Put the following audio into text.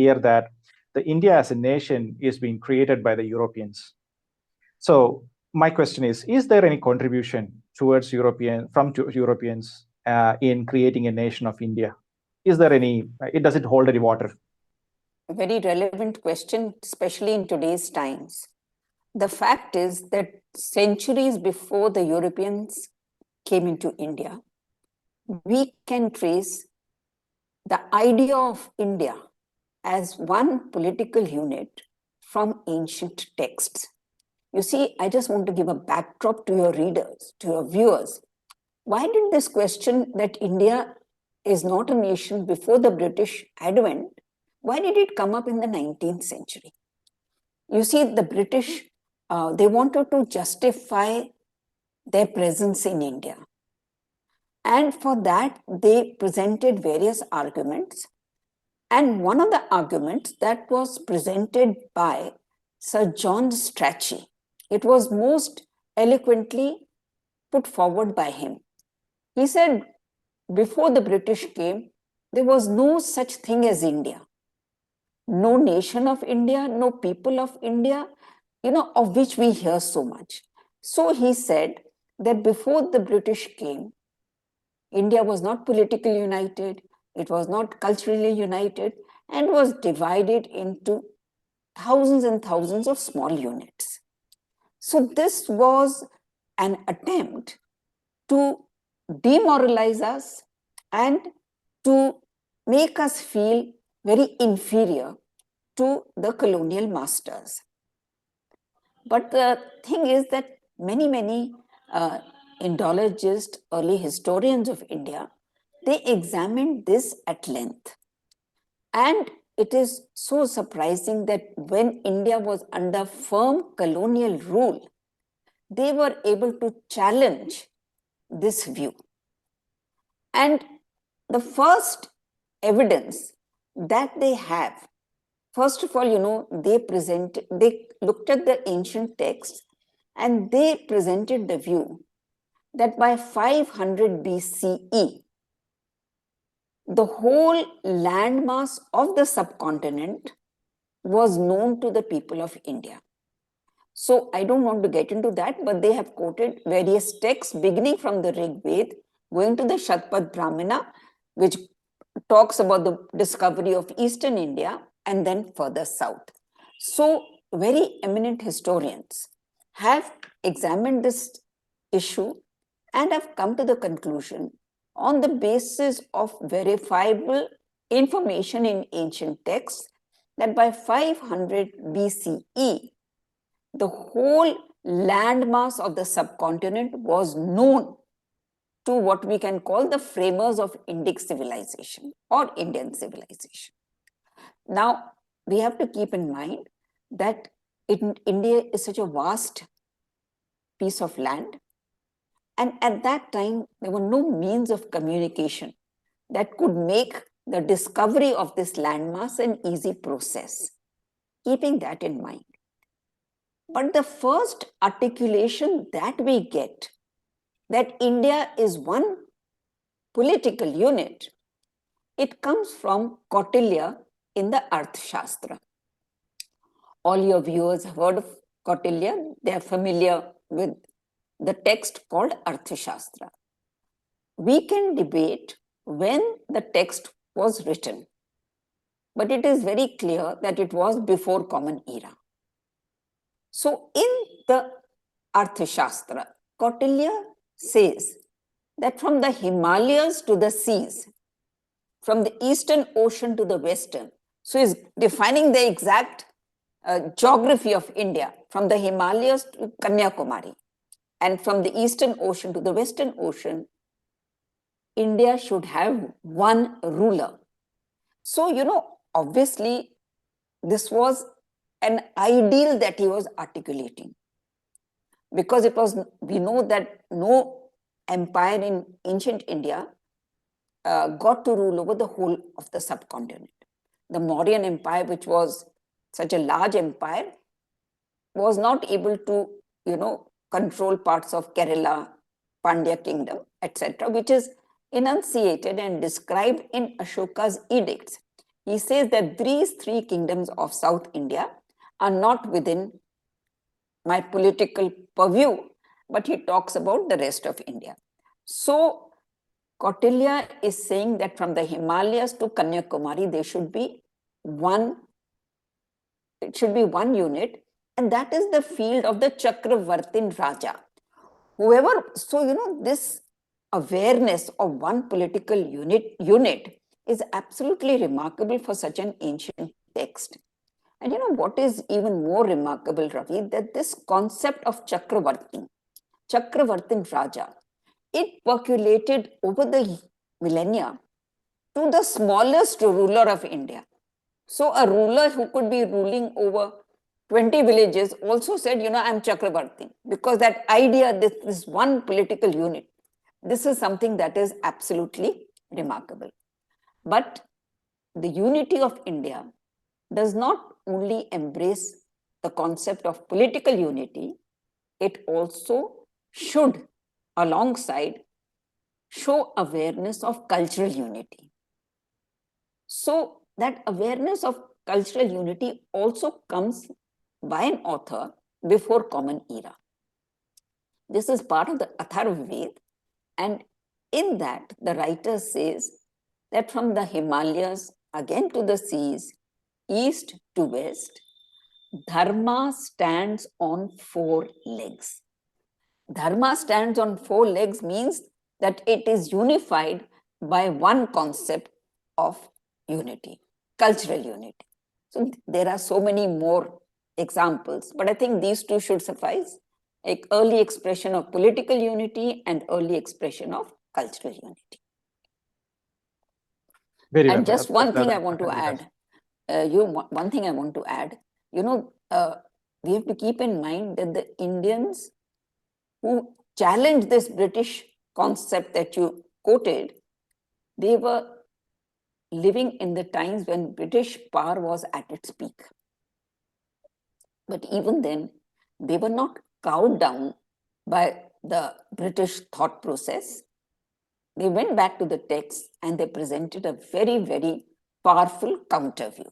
here that the India as a nation is being created by the Europeans. So my question is there any contribution towards Europeans in creating a nation of India? Is there any, does it hold any water? A very relevant question, especially in today's times. The fact is that centuries before the Europeans came into India, we can trace the idea of India as one political unit from ancient texts. You see, I just want to give a backdrop to your readers, to your viewers. Why did this question that India is not a nation before the British advent, why did it come up in the 19th century? You see, the British, they wanted to justify their presence in India. And for that, they presented various arguments. And one of the arguments that was presented by Sir John Strachey, it was most eloquently put forward by him. He said, before the British came, there was no such thing as India. No nation of India, no people of India, of which we hear so much. So he said that before the British came, India was not politically united, it was not culturally united, and was divided into thousands and thousands of small units. So this was an attempt to demoralize us and to make us feel very inferior to the colonial masters. But the thing is that many Indologists, early historians of India, they examined this at length. And it is so surprising that when India was under firm colonial rule, they were able to challenge this view. And the first evidence that they have, first of all, they looked at the ancient texts and they presented the view that by 500 BCE, the whole landmass of the subcontinent was known to the people of India. So I don't want to get into that, but they have quoted various texts beginning from the Rig Veda, going to the Shatpad Brahmana, which talks about the discovery of Eastern India, and then further south. So very eminent historians have examined this issue and have come to the conclusion on the basis of verifiable information in ancient texts that by 500 BCE, the whole landmass of the subcontinent was known to what we can call the framers of Indic civilization or Indian civilization. Now, we have to keep in mind that India is such a vast piece of land. And at that time, there were no means of communication that could make the discovery of this landmass an easy process. Keeping that in mind. But the first articulation that we get that India is one political unit, it comes from Kautilya in the Arthashastra. All your viewers have heard of Kautilya. They are familiar with the text called Arthashastra. We can debate when the text was written, but it is very clear that it was before Common Era. So in the Arthashastra, Kautilya says that from the Himalayas to the seas, from the Eastern Ocean to the Western, so he's defining the exact geography of India, from the Himalayas to Kanyakumari, and from the Eastern Ocean to the Western Ocean, India should have one ruler. So, obviously, this was an ideal that he was articulating. Because we know that no empire in ancient India got to rule over the whole of the subcontinent. The Mauryan Empire, which was such a large empire, was not able to, control parts of Kerala, Pandya kingdom, etc., which is enunciated and described in Ashoka's edicts. he says that these three kingdoms of South India are not within my political purview, but he talks about the rest of India. So Kautilya is saying that from the Himalayas to Kanyakumari, there should be one, it should be one unit, and that is the field of the Chakravartin Raja. Whoever, so this awareness of one political unit is absolutely remarkable for such an ancient text. And what is even more remarkable, Ravi, that this concept of Chakravartin Raja, it percolated over the millennia to the smallest ruler of India. So a ruler who could be ruling over 20 villages also said, I'm Chakravartin, because that idea, this one political unit, this is something that is absolutely remarkable. But the unity of India does not only embrace the concept of political unity, it also should, alongside, show awareness of cultural unity. So that awareness of cultural unity also comes by an author before Common Era. This is part of the Atharvaved, and in that the writer says that from the Himalayas again to the seas, east to west, Dharma stands on 4 legs. Dharma stands on 4 legs means that it is unified by one concept of unity, cultural unity. So there are so many more examples, but I think these two should suffice. Like early expression of political unity and early expression of cultural unity. Very well. And just one thing I want to add. One thing I want to add. We have to keep in mind that the Indians who challenged this British concept that you quoted, they were living in the times when British power was at its peak. But even then, they were not cowed down by the British thought process. They went back to the text and they presented a very, very powerful counter view.